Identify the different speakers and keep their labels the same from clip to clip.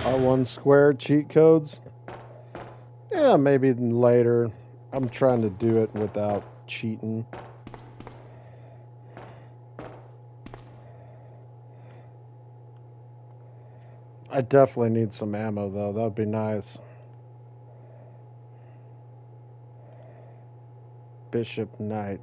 Speaker 1: R1 square cheat codes? Yeah, maybe later. I'm trying to do it without cheating. I definitely need some ammo, though. That would be nice. Bishop Knight.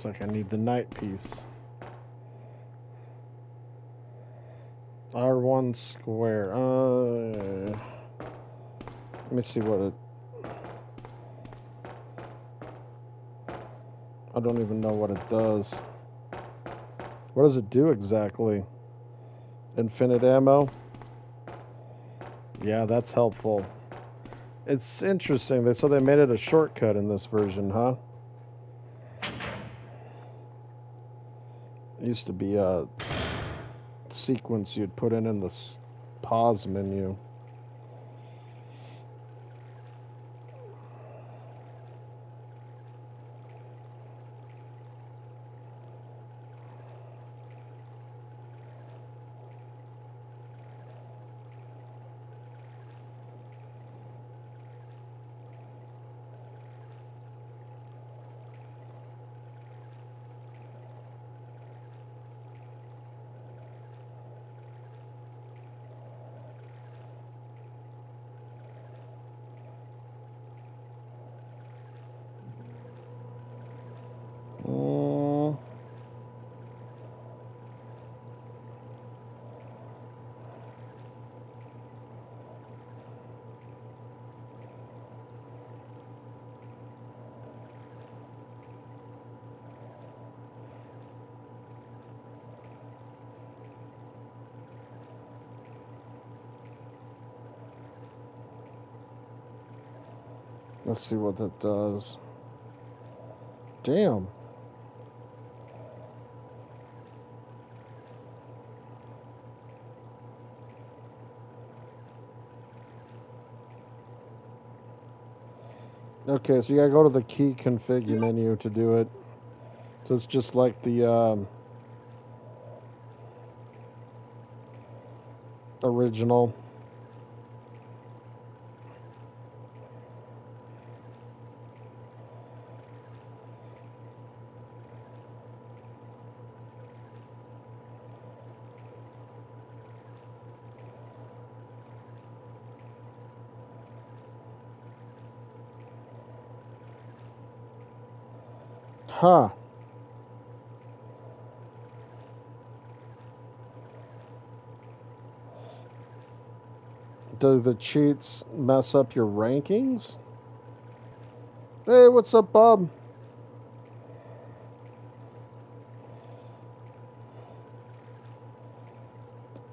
Speaker 1: Looks like I need the knight piece. R1 square. Let me see what it... I don't even know what it does. What does it do exactly? Infinite ammo? Yeah, that's helpful. It's interesting. So they made it a shortcut in this version, huh? It used to be a sequence you'd put in the pause menu. Let's see what that does. Damn. Okay, so you gotta go to the key config menu to do it. So it's just like the original. Huh. Do the cheats mess up your rankings? Hey, what's up, Bob?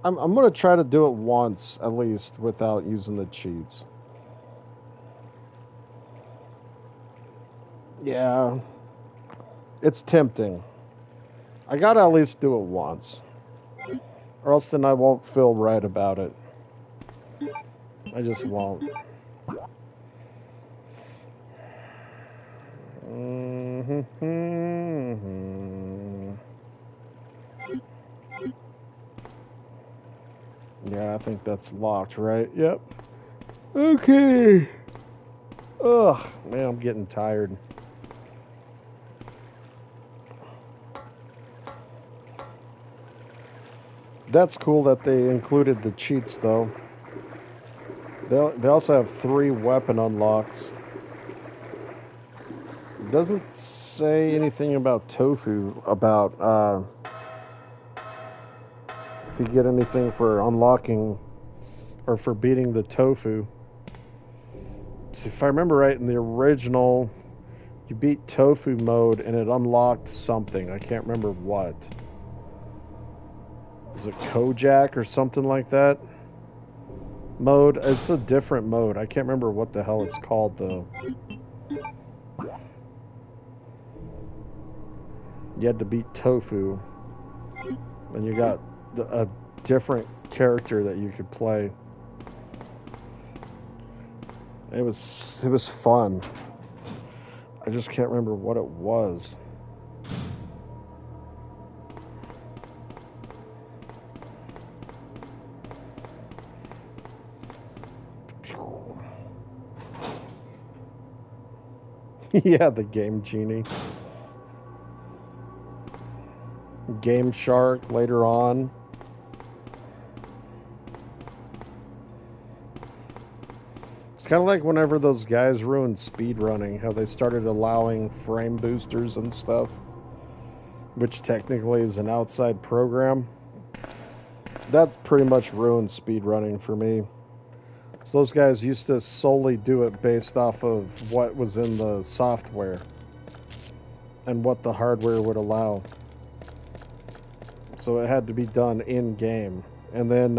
Speaker 1: I'm gonna try to do it once at least without using the cheats. Yeah, it's tempting. I gotta at least do it once, or else then I won't feel right about it. I just won't. Yeah, I think that's locked, right? Yep. Okay. Ugh, man, I'm getting tired. That's cool that they included the cheats, though. They also have 3 weapon unlocks. It doesn't say anything about tofu, about if you get anything for unlocking or for beating the tofu. So if I remember right, in the original, you beat tofu mode and it unlocked something. I can't remember what. Was it Kojak or something like that? Mode. It's a different mode. I can't remember what the hell it's called, though. You had to beat tofu. And you got a different character that you could play. It was fun. I just can't remember what it was. Yeah, the Game Genie. Game Shark later on. It's kind of like whenever those guys ruined speedrunning, how they started allowing frame boosters and stuff, which technically is an outside program. That pretty much ruined speedrunning for me. So those guys used to solely do it based off of what was in the software and what the hardware would allow. So it had to be done in-game. And then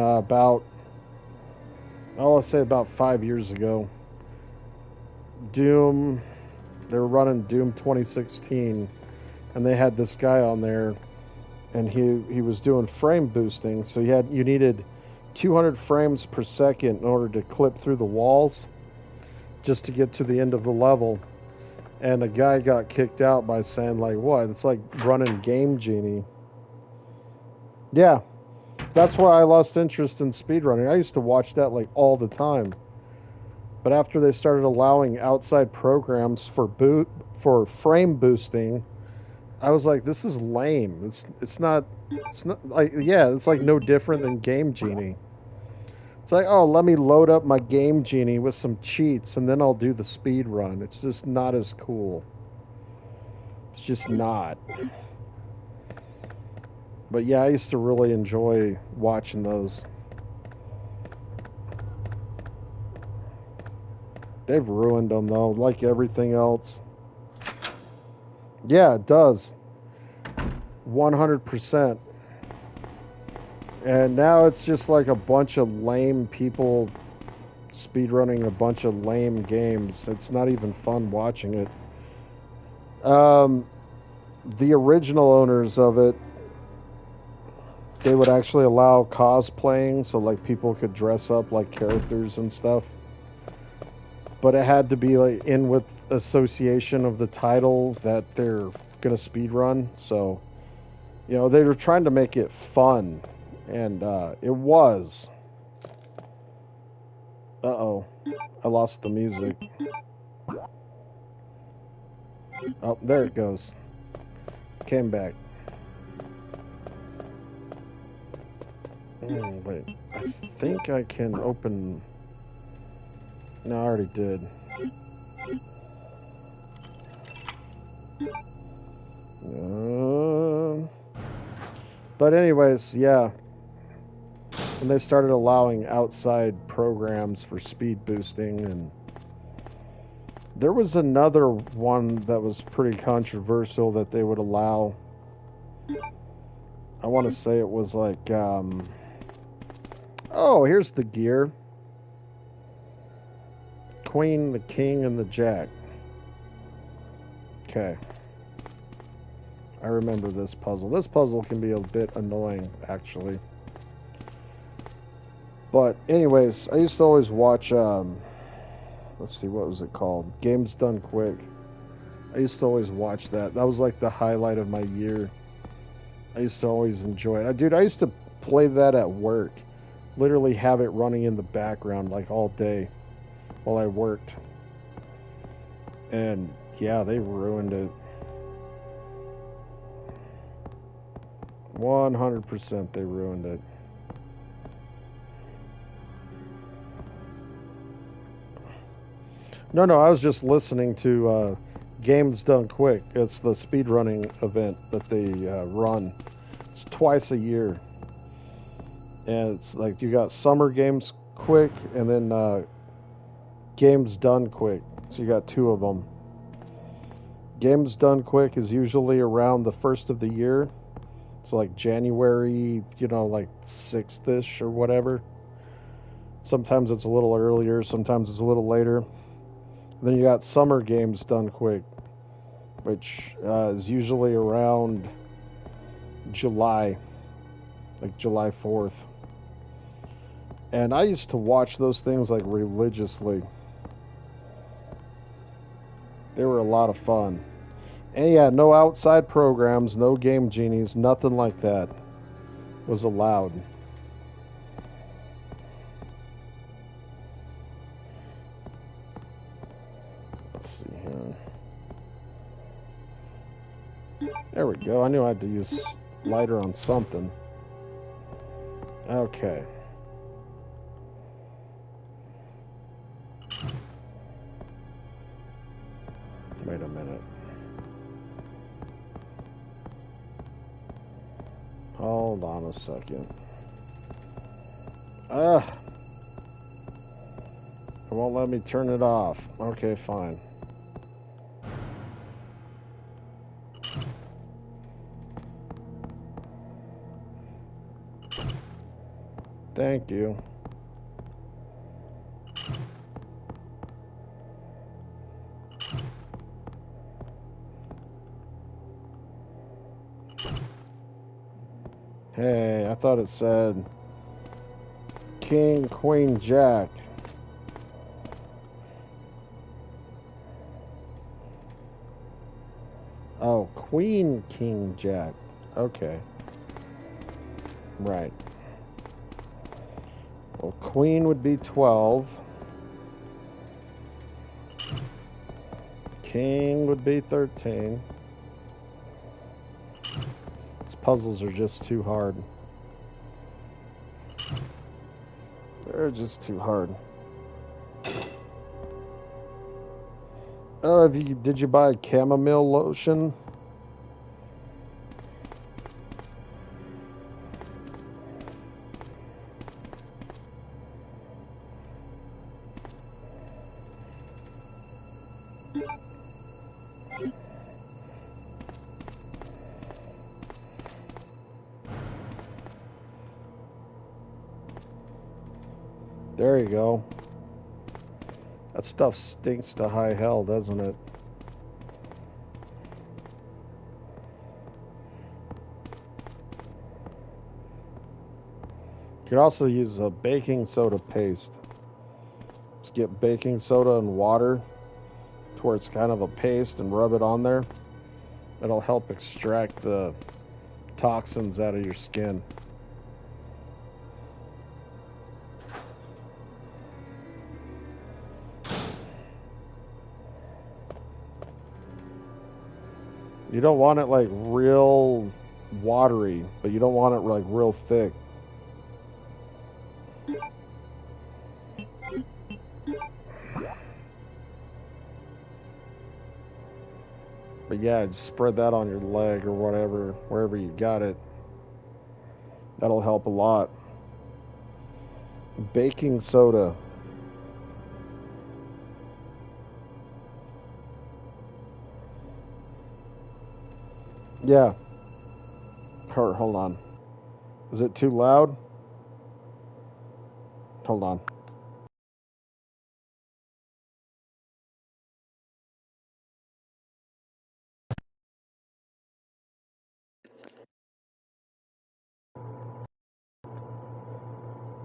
Speaker 1: let's say about 5 years ago, Doom, they were running Doom 2016, and they had this guy on there, and he was doing frame boosting, so you needed 200 frames per second in order to clip through the walls just to get to the end of the level. And a guy got kicked out by saying, like, what? It's like running Game Genie. Yeah, that's why I lost interest in speedrunning. I used to watch that like all the time. But after they started allowing outside programs for frame boosting, I was like, this is lame. It's not like, yeah, it's like no different than Game Genie. It's like, oh, let me load up my Game Genie with some cheats and then I'll do the speed run. It's just not as cool. It's just not. But yeah, I used to really enjoy watching those. They've ruined them, though, like everything else. Yeah, it does. 100%. And now it's just like a bunch of lame people speedrunning a bunch of lame games. It's not even fun watching it. The original owners of it, they would actually allow cosplaying, so like people could dress up like characters and stuff. But it had to be like in with association of the title that they're gonna speedrun. So, you know, they were trying to make it fun, and it was. Uh-oh, I lost the music. Oh, there it goes. Came back. Wait, I think I can open... No, I already did. But anyways, yeah. And they started allowing outside programs for speed boosting, and there was another one that was pretty controversial that they would allow. I want to say it was like Oh, here's the gear. Queen, the king, and the jack. Okay. I remember this puzzle. This puzzle can be a bit annoying, actually. But anyways, I used to always watch, let's see, what was it called? Games Done Quick. I used to always watch that. That was like the highlight of my year. I used to always enjoy it. Dude, I used to play that at work. Literally have it running in the background like all day while I worked. And yeah, they ruined it. 100% they ruined it. No, I was just listening to Games Done Quick. It's the speedrunning event that they run. It's twice a year. And it's like you got Summer Games Quick and then Games Done Quick. So you got two of them. Games Done Quick is usually around the first of the year. So like January, like 6th-ish or whatever. Sometimes it's a little earlier, sometimes it's a little later. And then you got Summer Games Done Quick, which is usually around July, like July 4th. And I used to watch those things like religiously. They were a lot of fun. And yeah, no outside programs, no game genies, nothing like that was allowed. Let's see here. There we go. I knew I had to use lighter on something. Okay. Wait a minute. Hold on a second. It won't let me turn it off. Okay, fine. Thank you. Hey, I thought it said King, Queen, Jack. Oh, Queen, King, Jack. Okay. Right. Well, Queen would be 12. King would be 13. These puzzles are just too hard. They're just too hard. Oh, did you buy chamomile lotion? There you go. That stuff stinks to high hell, doesn't it? You could also use a baking soda paste. Just get baking soda and water to where it's kind of a paste and rub it on there. It'll help extract the toxins out of your skin. You don't want it like real watery, but you don't want it like real thick. But yeah, just spread that on your leg or whatever, wherever you got it. That'll help a lot. Baking soda. Yeah. Hold on. Is it too loud? Hold on.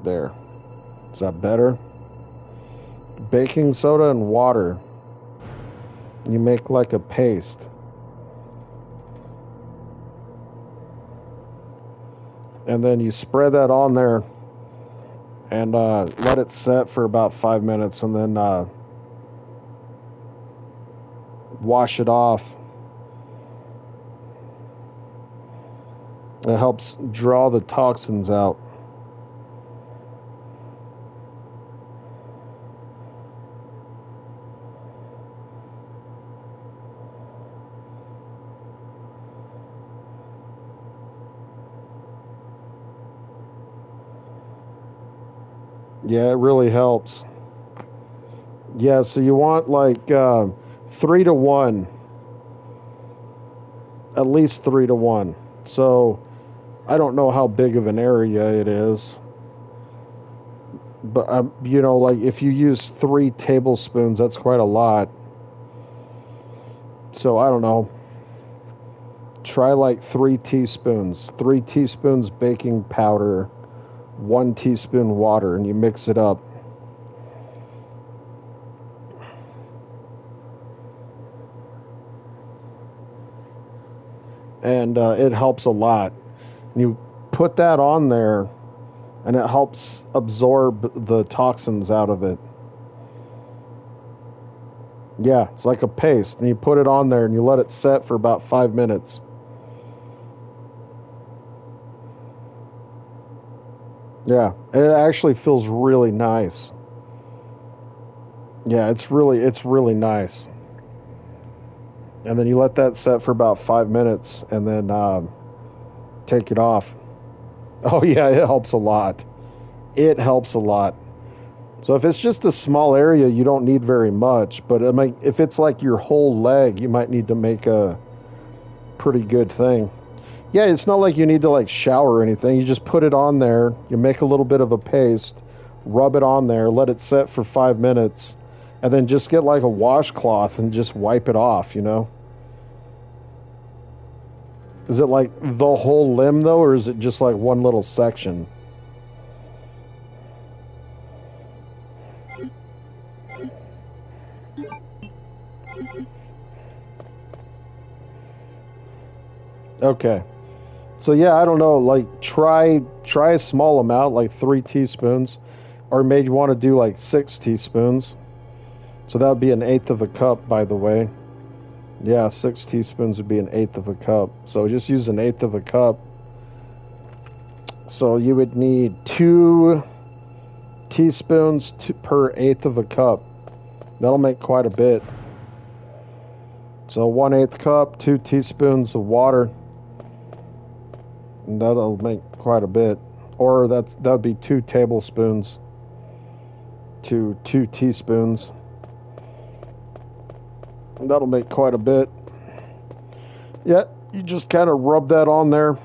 Speaker 1: There. Is that better? Baking soda and water. You make like a paste. And then you spread that on there and let it set for about 5 minutes, and then wash it off. It helps draw the toxins out. Yeah, it really helps. Yeah, so you want like 3 to 1, at least 3 to 1. So I don't know how big of an area it is, but you know, like if you use 3 tablespoons, that's quite a lot. So I don't know. Try like 3 teaspoons. 3 teaspoons baking powder, 1 teaspoon water, and you mix it up. And it helps a lot. You put that on there, and it helps absorb the toxins out of it. Yeah, it's like a paste, and you put it on there, and you let it set for about 5 minutes. Yeah, and it actually feels really nice. Yeah, it's really nice. And then you let that set for about 5 minutes, and then take it off. Oh yeah, it helps a lot. It helps a lot. So if it's just a small area, you don't need very much. But if it's like your whole leg, you might need to make a pretty good thing. Yeah, it's not like you need to like shower or anything. You just put it on there. You make a little bit of a paste, rub it on there, let it set for 5 minutes, and then just get like a washcloth and just wipe it off, you know? Is it like the whole limb though, or is it just like one little section? Okay. So yeah, I don't know. Like try a small amount, like 3 teaspoons, or maybe you want to do like 6 teaspoons. So that would be an eighth of a cup, by the way. Yeah, 6 teaspoons would be an eighth of a cup. So just use an eighth of a cup. So you would need 2 teaspoons per eighth of a cup. That'll make quite a bit. So 1/8 cup, 2 teaspoons of water. And that'll make quite a bit. Or that would be 2 tablespoons to 2 teaspoons. And that'll make quite a bit. Yeah, you just kind of rub that on there.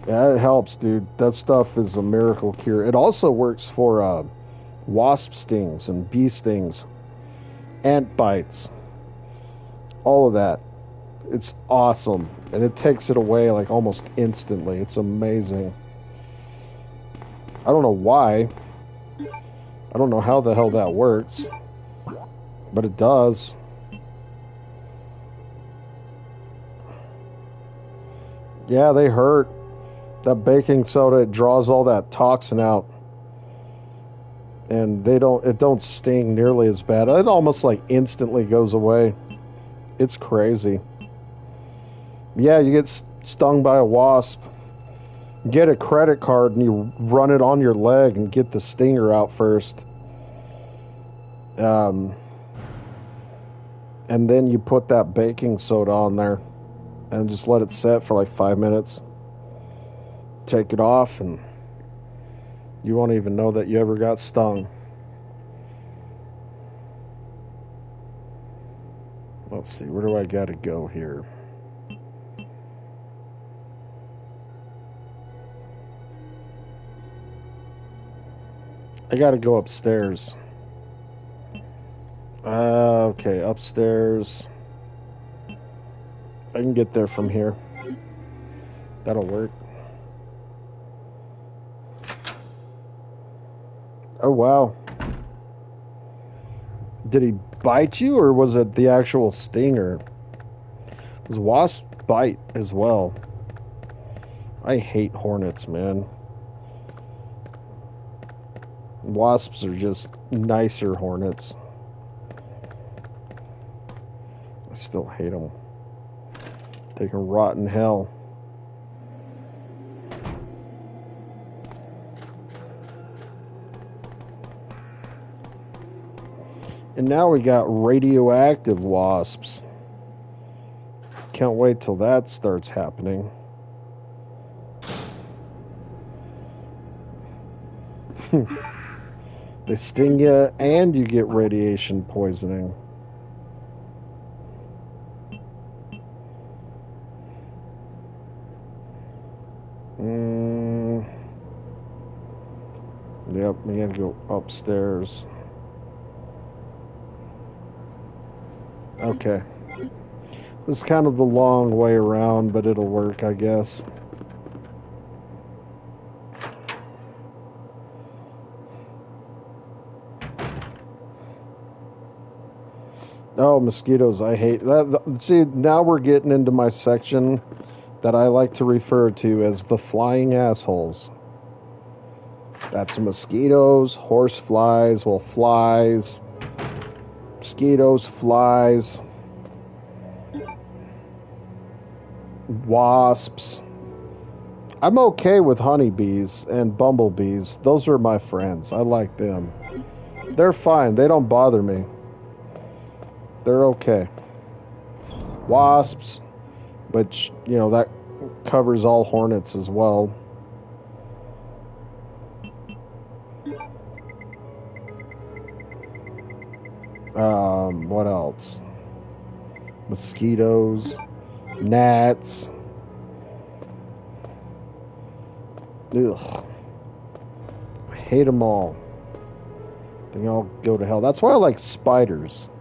Speaker 1: Yeah, it helps, dude. That stuff is a miracle cure. It also works for wasp stings and bee stings, ant bites, all of that. It's awesome. And it takes it away like almost instantly. It's amazing. I don't know why. I don't know how the hell that works. But it does. Yeah, they hurt. That baking soda, it draws all that toxin out. And it don't sting nearly as bad. It almost like instantly goes away. It's crazy. Yeah, you get stung by a wasp. Get a credit card and you run it on your leg and get the stinger out first. And then you put that baking soda on there and just let it set for like 5 minutes. Take it off and you won't even know that you ever got stung. Let's see, where do I gotta go here? I gotta go upstairs. Okay, upstairs. I can get there from here. That'll work. Oh, wow. Did he bite you, or was it the actual stinger? Because wasps bite as well. I hate hornets, man. Wasps are just nicer hornets. I still hate them. They can rot in hell. And now we got radioactive wasps. Can't wait till that starts happening. They sting you and you get radiation poisoning. Yep, we gotta go upstairs. Okay. This is kind of the long way around, but it'll work, I guess. Oh, mosquitoes, I hate that. See, now we're getting into my section that I like to refer to as the flying assholes. That's mosquitoes, horse flies, well, flies, mosquitoes, flies, wasps. I'm okay with honeybees and bumblebees. Those are my friends. I like them. They're fine. They don't bother me. They're okay. Wasps, which, you know, that covers all hornets as well. What else? Mosquitoes, gnats. Ugh. I hate them all. They can all go to hell. That's why I like spiders.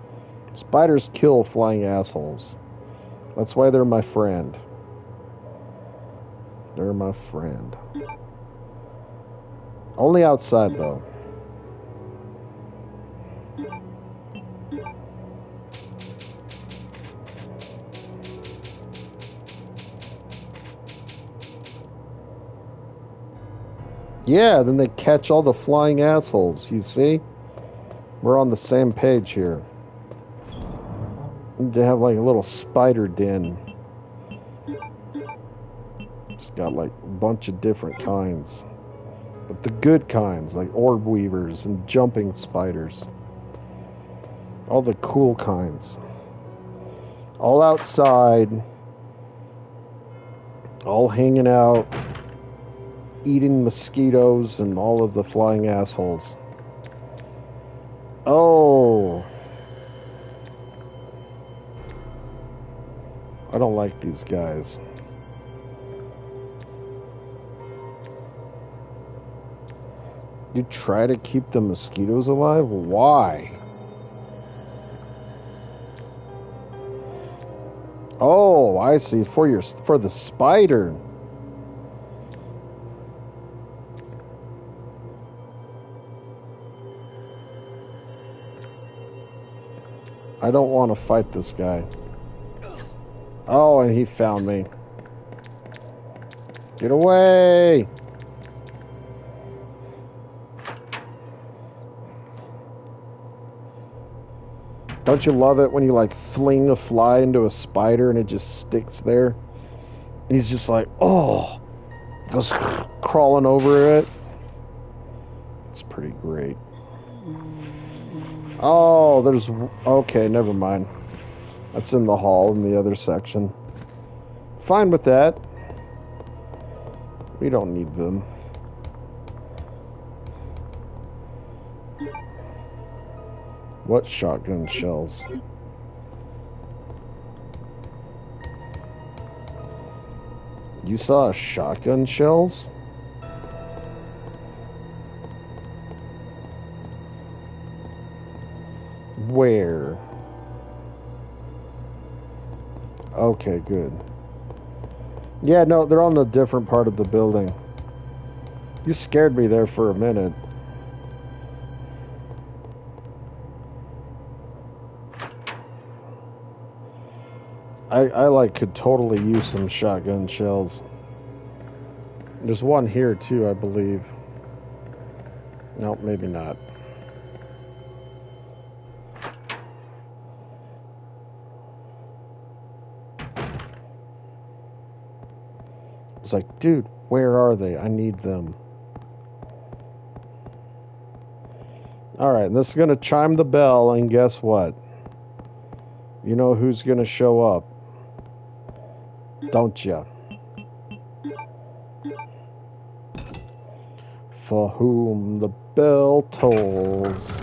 Speaker 1: Spiders kill flying assholes. That's why they're my friend. They're my friend. Only outside, though. Yeah, then they catch all the flying assholes. You see? We're on the same page here. They have like a little spider den. It's got like a bunch of different kinds. But the good kinds, like orb weavers and jumping spiders. All the cool kinds. All outside. All hanging out. Eating mosquitoes and all of the flying assholes. Oh. I don't like these guys. You try to keep the mosquitoes alive? Why? Oh, I see. For the spider. I don't want to fight this guy. Oh, and he found me. Get away! Don't you love it when you like fling a fly into a spider and it just sticks there? And he's just like, oh, goes crawling over it. It's pretty great. Oh, there's... Okay, never mind. That's in the hall in the other section. Fine with that. We don't need them. What shotgun shells? You saw shotgun shells? Where? Okay, good. Yeah, no, they're on a different part of the building. You scared me there for a minute. I like could totally use some shotgun shells. There's one here too, I believe. No, maybe not. It's like, dude, where are they? I need them. Alright, this is going to chime the bell, and guess what? You know who's going to show up. Don't ya? For whom the bell tolls.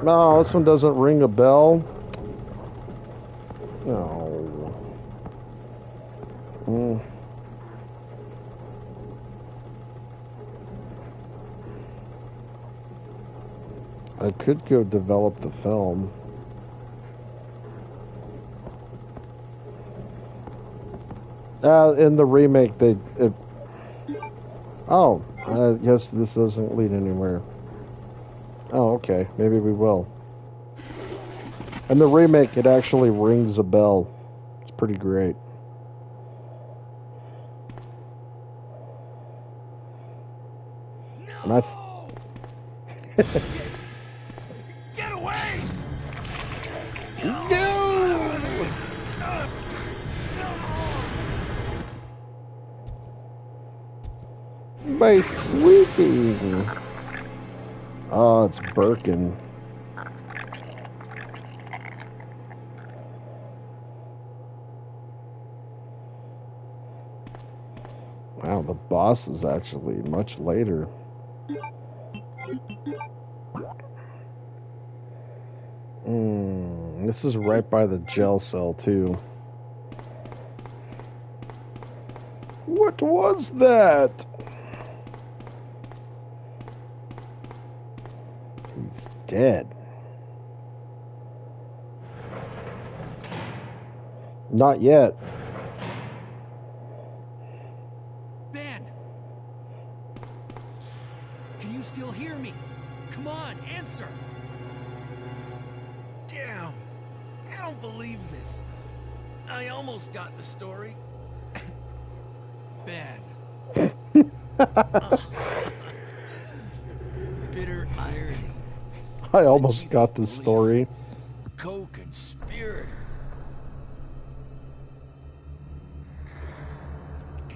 Speaker 1: No, this one doesn't ring a bell. No. I could go develop the film. In the remake, oh, I guess this doesn't lead anywhere. Oh, okay. Maybe we will. In the remake, it actually rings a bell. It's pretty great.
Speaker 2: No!
Speaker 1: And
Speaker 2: Get away!
Speaker 1: No! My sweetie. Oh, it's Birkin. Wow, the boss is actually much later. This is right by the jail cell, too. What was that? He's dead. Not yet.
Speaker 2: Ben! Can you still hear me? Come on, answer! Damn! I don't believe this. I almost got the story. Ben. Bitter irony.
Speaker 1: I almost got the story.
Speaker 2: Co-conspirator.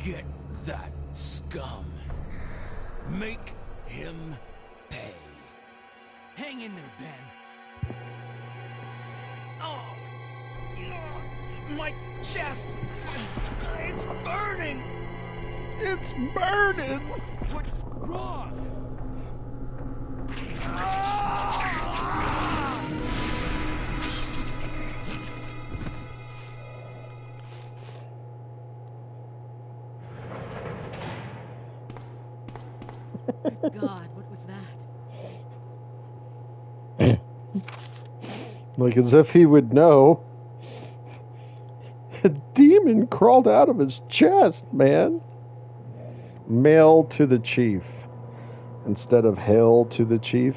Speaker 2: Get that scum. Make him pay. Hang in there, Ben. Oh, my chest. It's burning.
Speaker 1: It's burning.
Speaker 2: What's wrong?
Speaker 3: Good God, what was that?
Speaker 1: Like as if he would know. A demon crawled out of his chest, man. Mail to the chief instead of hail to the chief.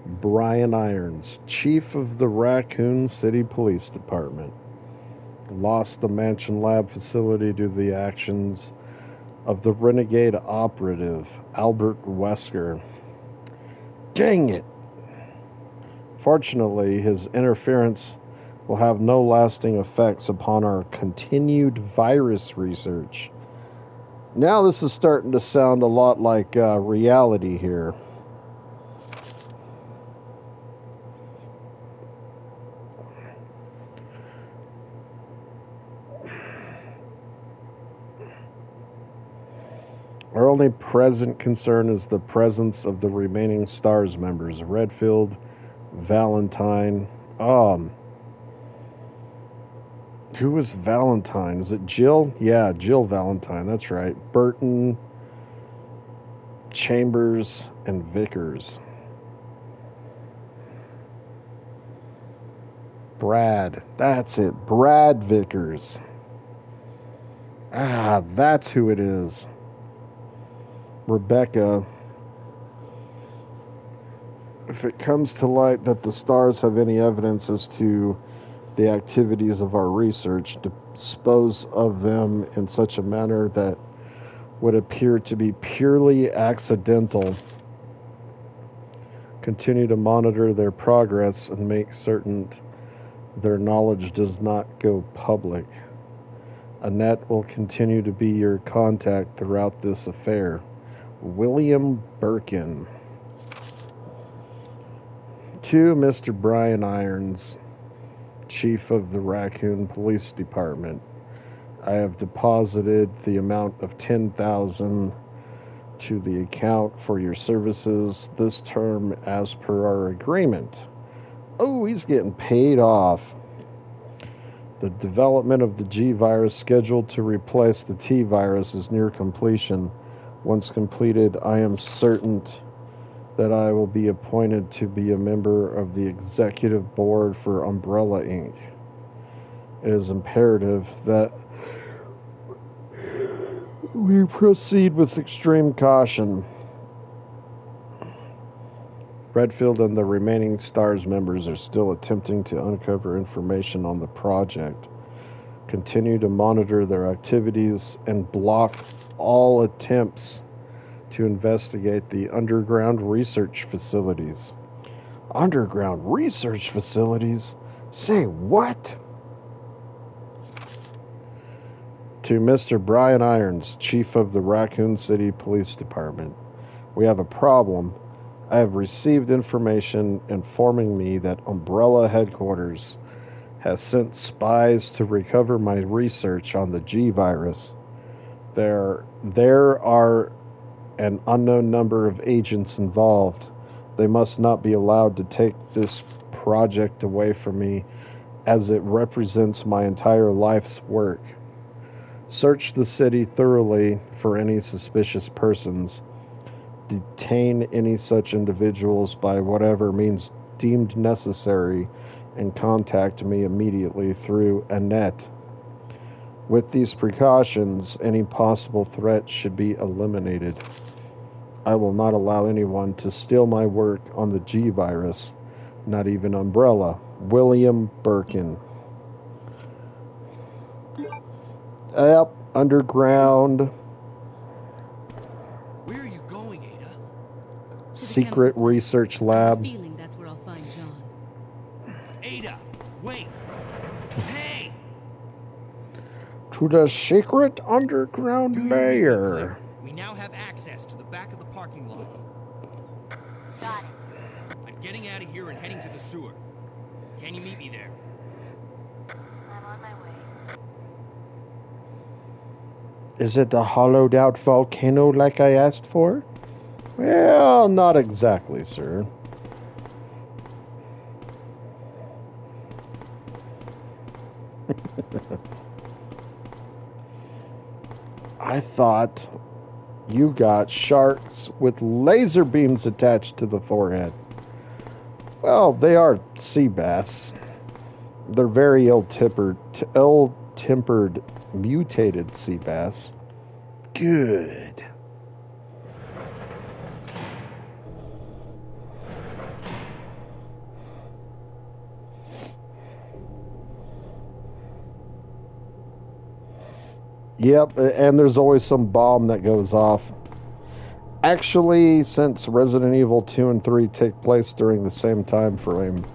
Speaker 1: Brian Irons, chief of the Raccoon City Police Department, lost the Mansion Lab facility due to the actions of the renegade operative Albert Wesker. Dang it! Fortunately, his interference will have no lasting effects upon our continued virus research. Now this is starting to sound a lot like reality here. Our only present concern is the presence of the remaining STARS members, Redfield, Valentine. Who was Valentine? Is it Jill? Yeah, Jill Valentine. That's right. Burton, Chambers, and Vickers. Brad. That's it. Brad Vickers. Ah, that's who it is. Rebecca. If it comes to light that the stars have any evidence as to the activities of our research, dispose of them in such a manner that would appear to be purely accidental. Continue to monitor their progress and make certain their knowledge does not go public. Annette will continue to be your contact throughout this affair. William Birkin. To Mr. Brian Irons, Chief of the Raccoon Police Department. I have deposited the amount of $10,000 to the account for your services this term as per our agreement. Oh, he's getting paid off. The development of the G virus scheduled to replace the T virus is near completion. Once completed, I am certain that I will be appointed to be a member of the executive board for Umbrella Inc. It is imperative that we proceed with extreme caution. Redfield and the remaining STARS members are still attempting to uncover information on the project. Continue to monitor their activities and block all attempts to investigate the underground research facilities. Underground research facilities? Say what? To Mr. Brian Irons, Chief of the Raccoon City Police Department. We have a problem. I have received information informing me that Umbrella Headquarters has sent spies to recover my research on the G virus. There are an unknown number of agents involved. They must not be allowed to take this project away from me, as it represents my entire life's work. Search the city thoroughly for any suspicious persons. Detain any such individuals by whatever means deemed necessary, and contact me immediately through Annette. With these precautions, any possible threat should be eliminated. I will not allow anyone to steal my work on the G virus, not even Umbrella. William Birkin. Yep, underground.
Speaker 2: Where are you going, Ada?
Speaker 1: Secret research
Speaker 3: I have
Speaker 1: lab.
Speaker 3: a feeling that's where I'll find John.
Speaker 2: Ada, wait! Hey!
Speaker 1: To the secret underground
Speaker 2: Do you hear me
Speaker 1: layer.
Speaker 2: clear? We now have access to the back of the parking lot.
Speaker 4: Got it.
Speaker 2: I'm getting out of here and heading to the sewer. Can you meet me there?
Speaker 4: I'm on my way.
Speaker 1: Is it a hollowed out volcano like I asked for? Well, not exactly, sir. I thought you got sharks with laser beams attached to the forehead. Well, they are sea bass. They're very ill-tempered, mutated sea bass. Good. Yep, and there's always some bomb that goes off. Actually, since Resident Evil 2 and 3 take place during the same time frame,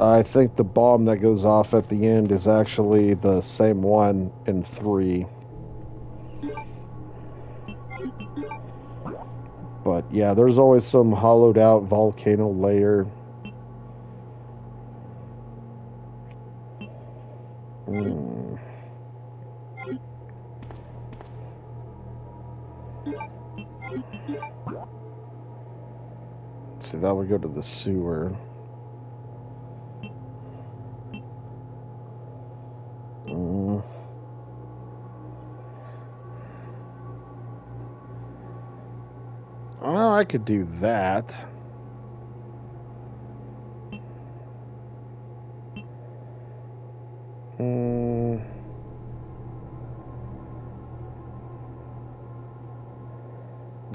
Speaker 1: I think the bomb that goes off at the end is actually the same one in 3. But yeah, there's always some hollowed out volcano layer. See, that would go to the sewer. I could do that.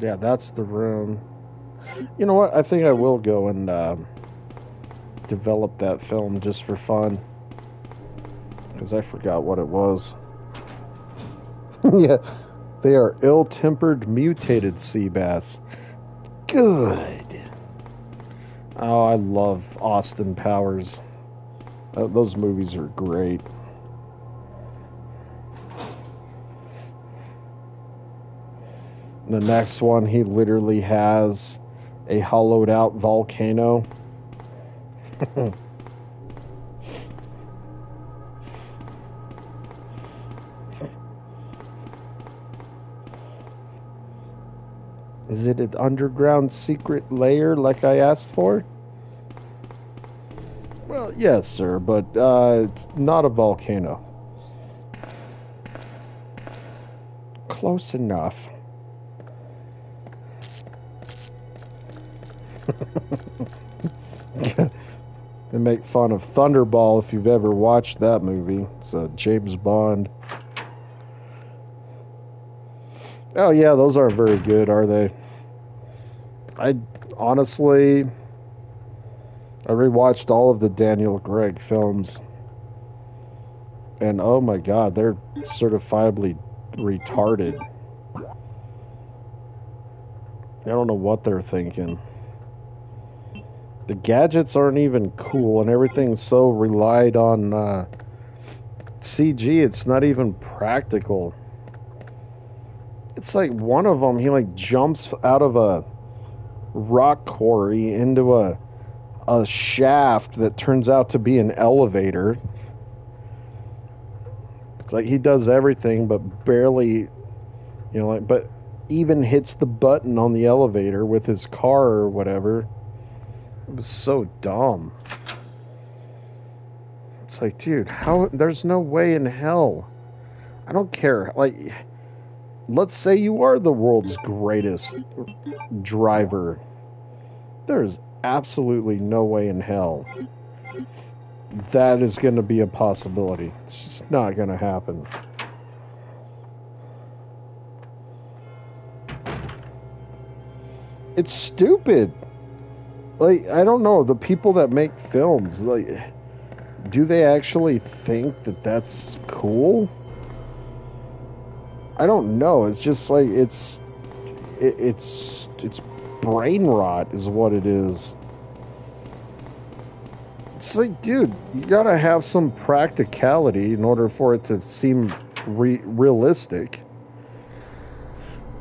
Speaker 1: Yeah, that's the room. You know what? I think I will go and develop that film just for fun. Because I forgot what it was. Yeah, they are ill-tempered mutated sea bass. Good. Oh, I love Austin Powers. Those movies are great. The next one, he literally has a hollowed out volcano. Is it an underground secret layer like I asked for? Well, yes, sir, but it's not a volcano. Close enough. They make fun of Thunderball if you've ever watched that movie. It's a James Bond. Oh yeah, those aren't very good, are they? I honestly, I rewatched all of the Daniel Craig films, and oh my god, they're certifiably retarded. I don't know what they're thinking. The gadgets aren't even cool, and everything's so relied on CG, it's not even practical. It's like one of them, he like jumps out of a rock quarry into a shaft that turns out to be an elevator. It's like he does everything but barely, but even hits the button on the elevator with his car or whatever. It was so dumb. It's like, dude, how? There's no way in hell. I don't care. Like, let's say you are the world's greatest driver. There's absolutely no way in hell that is going to be a possibility. It's just not going to happen. It's stupid. Like, I don't know, the people that make films, like, do they actually think that that's cool? I don't know. It's just like it's brain rot is what it is. It's like, dude, you gotta have some practicality in order for it to seem realistic.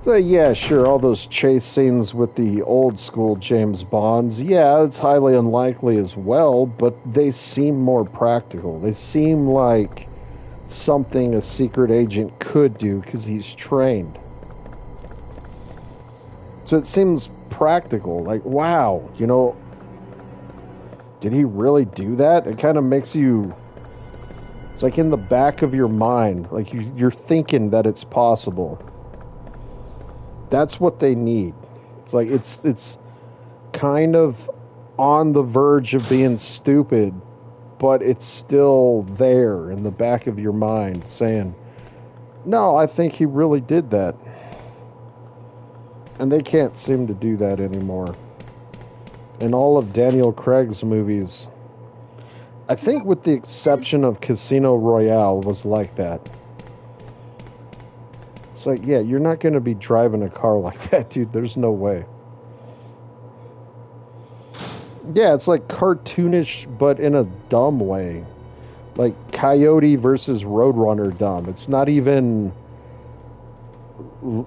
Speaker 1: So yeah, sure, all those chase scenes with the old school James Bonds, yeah, it's highly unlikely as well, but they seem more practical. They seem like something a secret agent could do because he's trained. So it seems practical. Like, wow, did he really do that? It kind of makes you... It's like in the back of your mind. Like, you're thinking that it's possible. That's what they need. It's like, it's kind of on the verge of being stupid, but it's still there in the back of your mind saying, no, I think he really did that. And they can't seem to do that anymore. In all of Daniel Craig's movies, I think with the exception of Casino Royale, was like that. It's like, yeah, you're not going to be driving a car like that, dude. There's no way. Yeah, it's like cartoonish, but in a dumb way. Like Coyote versus Roadrunner dumb. It's not even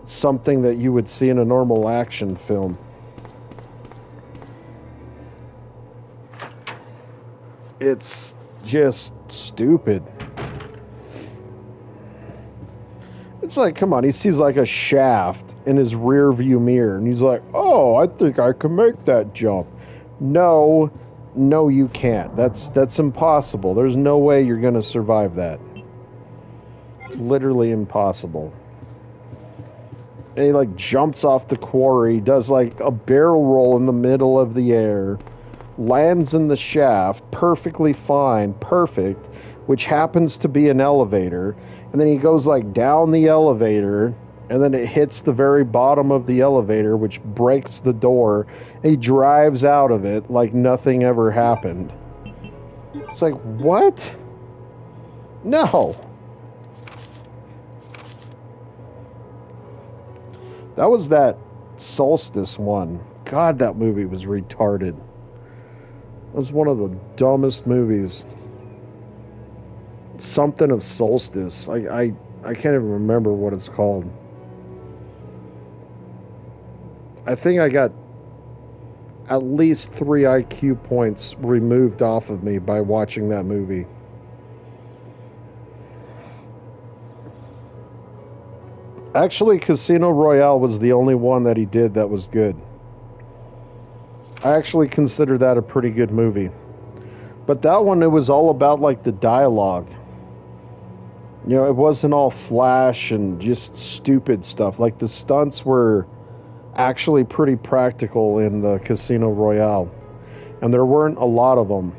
Speaker 1: something that you would see in a normal action film. It's just stupid. It's like, come on, he sees like a shaft in his rear view mirror, and he's like, oh, I think I can make that jump. No, you can't. That's impossible. There's no way you're going to survive that. It's literally impossible. And he like jumps off the quarry, does like a barrel roll in the middle of the air, lands in the shaft perfectly fine, perfect, which happens to be an elevator. And then he goes like down the elevator, and then it hits the very bottom of the elevator, which breaks the door. And he drives out of it like nothing ever happened. It's like, what? No. That was that Solstice one. God, that movie was retarded. It was one of the dumbest movies. Something of Solstice. I can't even remember what it's called. I think I got at least 3 IQ points removed off of me by watching that movie. Actually, Casino Royale was the only one that he did that was good. I actually consider that a pretty good movie. But that one, it was all about like the dialogue. You know, it wasn't all flash and just stupid stuff. Like the stunts were actually pretty practical in the Casino Royale. And there weren't a lot of them.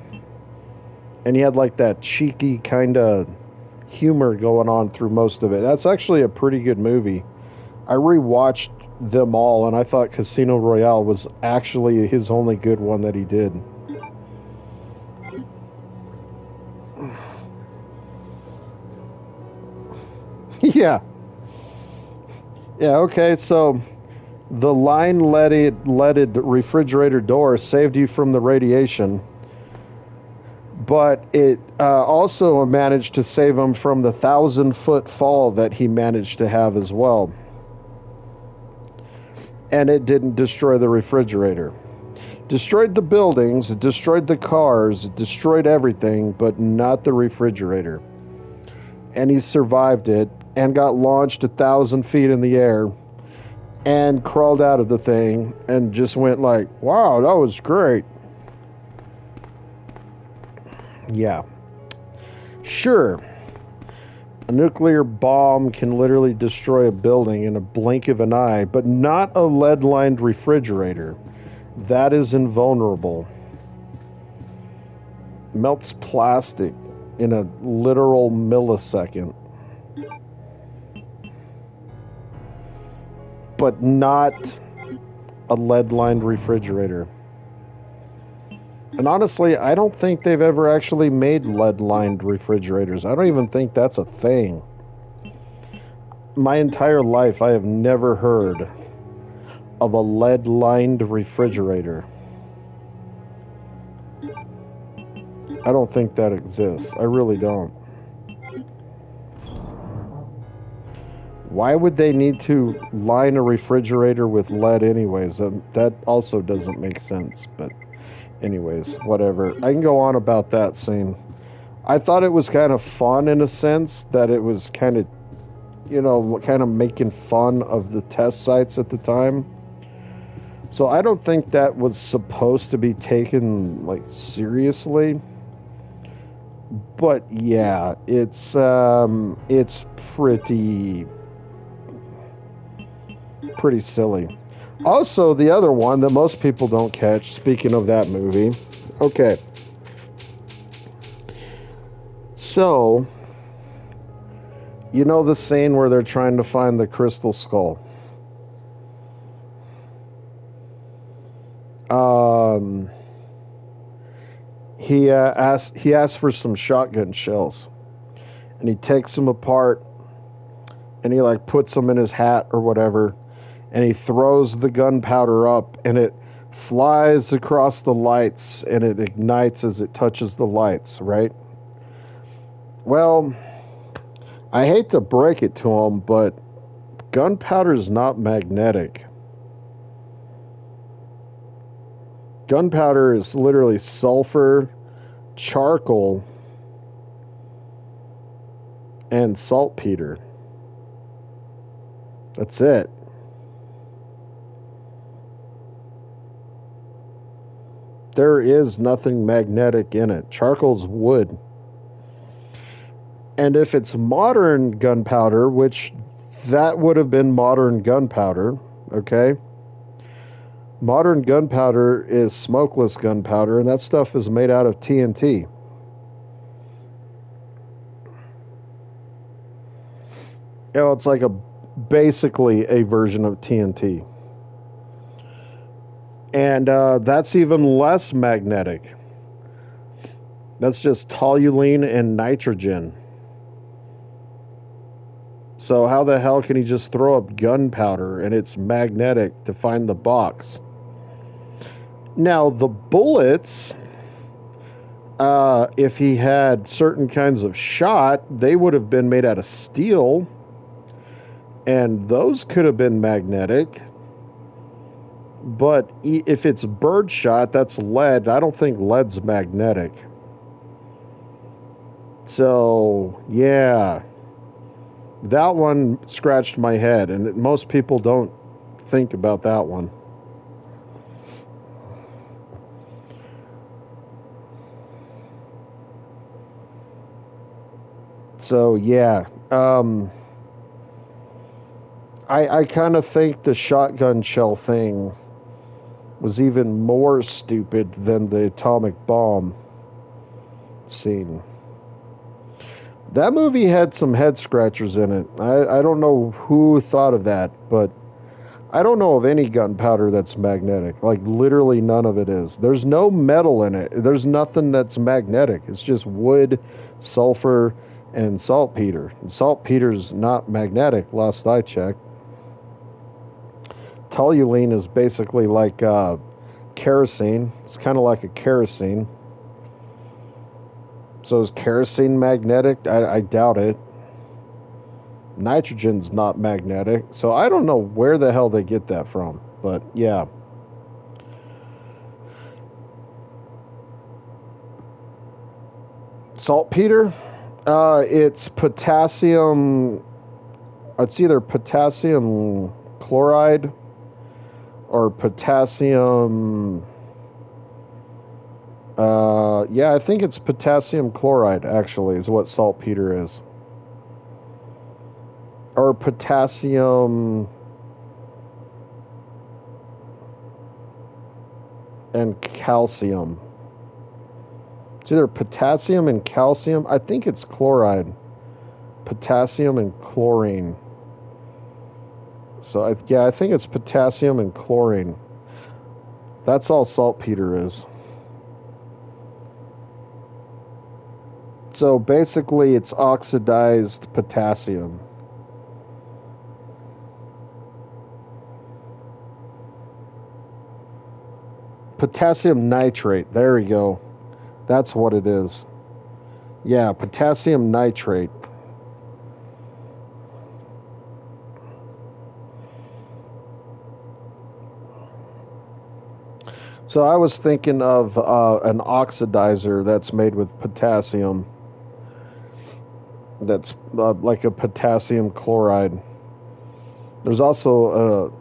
Speaker 1: And he had like that cheeky kind of humor going on through most of it. That's actually a pretty good movie. I rewatched them all, and I thought Casino Royale was actually his only good one that he did. Yeah. Yeah, okay, so the line-leaded refrigerator door saved you from the radiation, but it also managed to save him from the 1,000-foot fall that he managed to have as well. And it didn't destroy the refrigerator. Destroyed the buildings, destroyed the cars, destroyed everything, but not the refrigerator. And he survived it and got launched 1,000 feet in the air and crawled out of the thing and just went like, wow, that was great. Yeah. Sure. A nuclear bomb can literally destroy a building in a blink of an eye, but not a lead-lined refrigerator. That is invulnerable. Melts plastic in a literal millisecond. But not a lead-lined refrigerator. And honestly, I don't think they've ever actually made lead-lined refrigerators. I don't even think that's a thing. My entire life, I have never heard of a lead-lined refrigerator. I don't think that exists. I really don't. Why would they need to line a refrigerator with lead anyways? That also doesn't make sense, but anyways, whatever. I can go on about that scene. I thought it was kind of fun in a sense, that it was kind of, you know, kind of making fun of the test sites at the time. So I don't think that was supposed to be taken, like, seriously. But yeah, it's pretty silly. Also, the other one that most people don't catch, speaking of that movie. Okay. So, you know the scene where they're trying to find the crystal skull? He asks for some shotgun shells. And he takes them apart. And he, like, puts them in his hat or whatever. And he throws the gunpowder up, and it flies across the lights, and it ignites as it touches the lights, right? Well, I hate to break it to him, but gunpowder is not magnetic. Gunpowder is literally sulfur, charcoal, and saltpeter. That's it. There is nothing magnetic in it. Charcoal's wood. And if it's modern gunpowder, which That would have been modern gunpowder, okay? Modern gunpowder is smokeless gunpowder, and that stuff is made out of TNT. You know, it's like basically a version of TNT. And that's even less magnetic. That's just toluene and nitrogen. So how the hell can he just throw up gunpowder and it's magnetic to find the box? Now, the bullets, if he had certain kinds of shot, they would have been made out of steel, and those could have been magnetic. But if it's bird shot, that's lead. I don't think lead's magnetic. So, yeah. That one scratched my head, and most people don't think about that one. So, yeah. I kind of think the shotgun shell thing was even more stupid than the atomic bomb scene. That movie had some head scratchers in it. I don't know who thought of that, but I don't know of any gunpowder that's magnetic. Like, literally none of it is. There's no metal in it. There's nothing that's magnetic. It's just wood, sulfur, and saltpeter. And saltpeter's not magnetic, last I checked. Toluene is basically like kerosene. It's kind of like a kerosene. So is kerosene magnetic? I doubt it. Nitrogen's not magnetic. So I don't know where the hell they get that from. But yeah. Saltpeter? It's potassium. It's either potassium chloride or potassium. Yeah, I think it's potassium chloride, actually, is what saltpeter is. Or potassium and calcium. It's either potassium and calcium. I think it's chloride. Potassium and chlorine. So, yeah, I think it's potassium and chlorine. That's all saltpeter is. So basically, it's oxidized potassium. Potassium nitrate. There we go. That's what it is. Yeah, potassium nitrate. So I was thinking of an oxidizer that's made with potassium. That's like a potassium chloride. There's also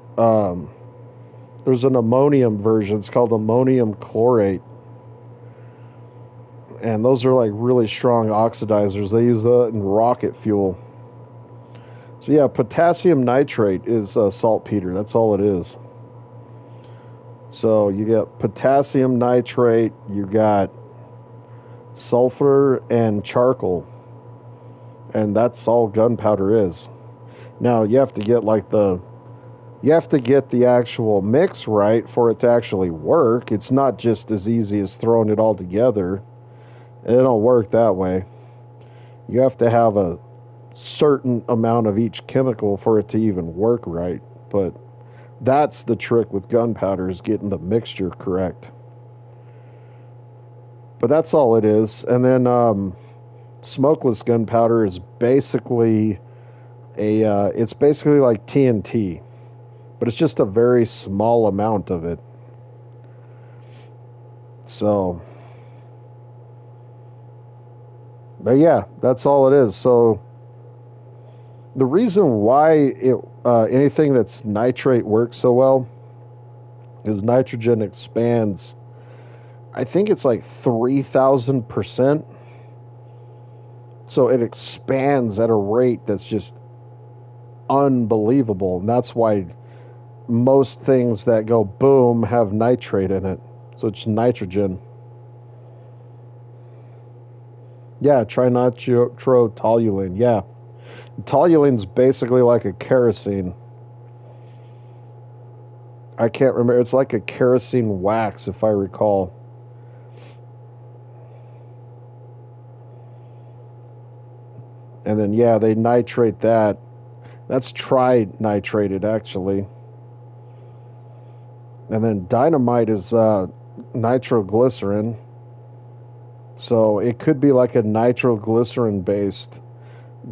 Speaker 1: there's an ammonium version. It's called ammonium chlorate, and those are like really strong oxidizers. They use that in rocket fuel. So yeah, potassium nitrate is saltpeter. That's all it is. So you get potassium nitrate, you got sulfur and charcoal. And that's all gunpowder is. Now you have to get the actual mix right for it to actually work. It's not just as easy as throwing it all together. It don't work that way. You have to have a certain amount of each chemical for it to even work right. But that's the trick with gunpowder, is getting the mixture correct. But that's all it is. And then smokeless gunpowder is basically it's basically like TNT, but it's just a very small amount of it. So, but yeah, that's all it is. So the reason why anything that's nitrate works so well is nitrogen expands. I think it's like 3,000%. So it expands at a rate that's just unbelievable. And that's why most things that go boom have nitrate in it. So it's nitrogen. Yeah, trinitrotoluene. Yeah. Toluene's basically like a kerosene. I can't remember. It's like a kerosene wax, if I recall. And then, yeah, they nitrate that. That's trinitrated, actually. And then dynamite is nitroglycerin. So it could be like a nitroglycerin-based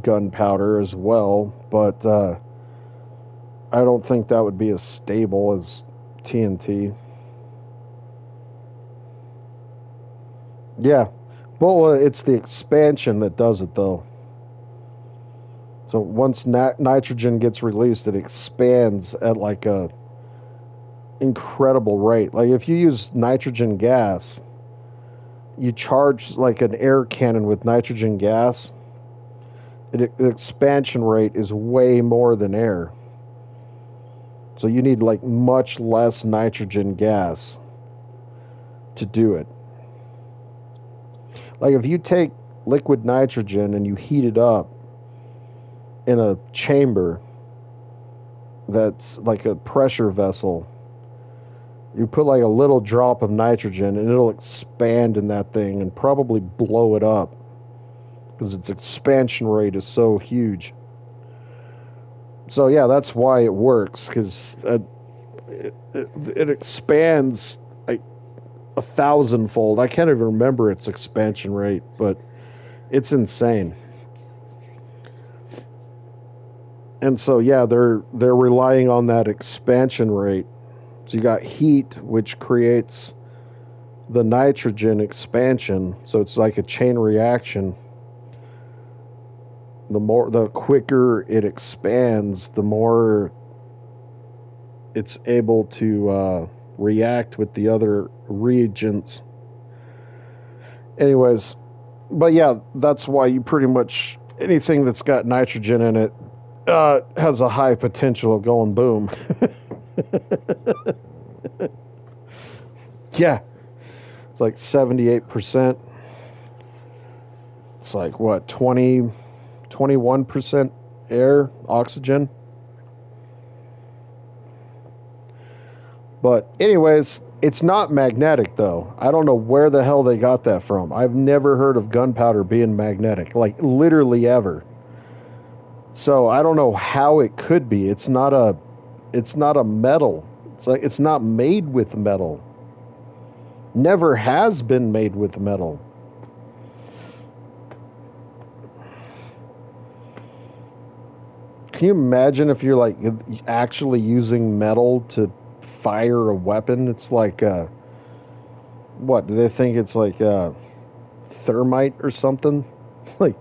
Speaker 1: gunpowder as well. But I don't think that would be as stable as TNT. Yeah. Well, it's the expansion that does it, though. So once nitrogen gets released, it expands at like a incredible rate. Like if you use nitrogen gas, you charge like an air cannon with nitrogen gas, the expansion rate is way more than air. So you need like much less nitrogen gas to do it. Like if you take liquid nitrogen and you heat it up in a chamber that's like a pressure vessel, you put like a little drop of nitrogen and it'll expand in that thing and probably blow it up because its expansion rate is so huge. So yeah, that's why it works, because it expands like 1,000-fold. I can't even remember its expansion rate, but it's insane. And so yeah, they're relying on that expansion rate. So you got heat, which creates the nitrogen expansion. So it's like a chain reaction. The quicker it expands, the more it's able to react with the other reagents. Anyways, but yeah, that's why you pretty much anything that's got nitrogen in it has a high potential of going boom. Yeah, it's like 78%. It's like what, 21% air, oxygen. But anyways, it's not magnetic though. I don't know where the hell they got that from. I've never heard of gunpowder being magnetic, like literally ever. So I don't know how it could be. It's not a metal. It's like it's not made with metal. Never has been made with metal. Can you imagine if you're like actually using metal to fire a weapon? It's like what do they think it's like thermite or something? Like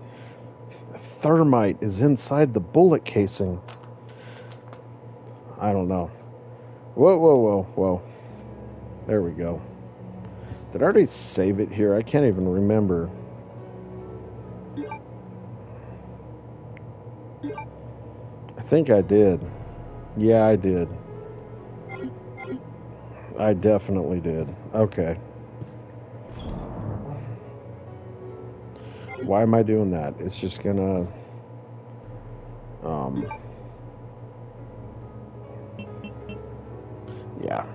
Speaker 1: thermite is inside the bullet casing. I don't know. Whoa. There we go. Did I already save it here? I can't even remember. I think I did. Yeah, I did. I definitely did. Okay. Why am I doing that? It's just gonna... yeah.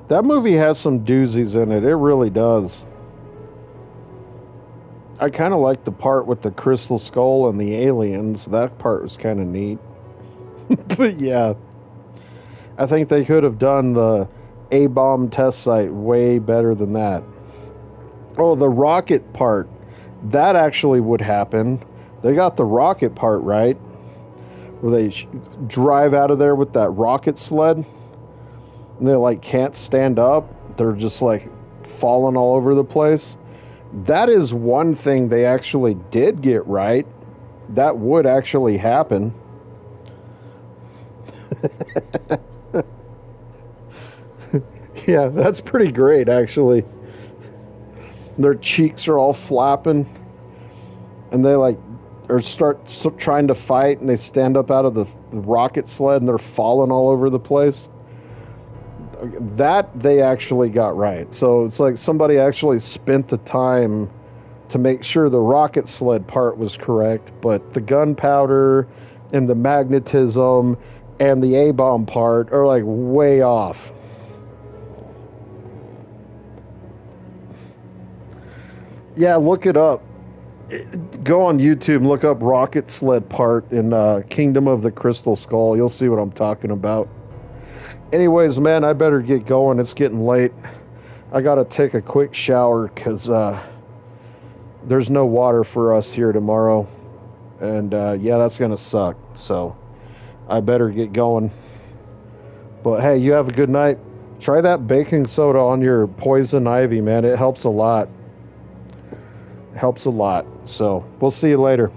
Speaker 1: That movie has some doozies in it. It really does. I kind of like the part with the crystal skull and the aliens. That part was kind of neat. But yeah, I think they could have done the A-bomb test site way better than that. Oh, the rocket part. That actually would happen. They got the rocket part right. Where they drive out of there with that rocket sled. And they like can't stand up. They're just like falling all over the place. That is one thing they actually did get right. That would actually happen. Yeah, that's pretty great, actually. Their cheeks are all flapping, and they like or trying to fight, and they stand up out of the rocket sled, and they're falling all over the place. That they actually got right. So it's like somebody actually spent the time to make sure the rocket sled part was correct, but the gunpowder and the magnetism and the A-bomb part are like way off. Yeah, look it up. Go on YouTube and look up rocket sled part in Kingdom of the Crystal Skull. You'll see what I'm talking about. Anyways, man, I better get going. It's getting late. I gotta take a quick shower because there's no water for us here tomorrow. And yeah, that's gonna suck. So I better get going. But hey, you have a good night. Try that baking soda on your poison ivy, man. It helps a lot. Helps a lot. So we'll see you later.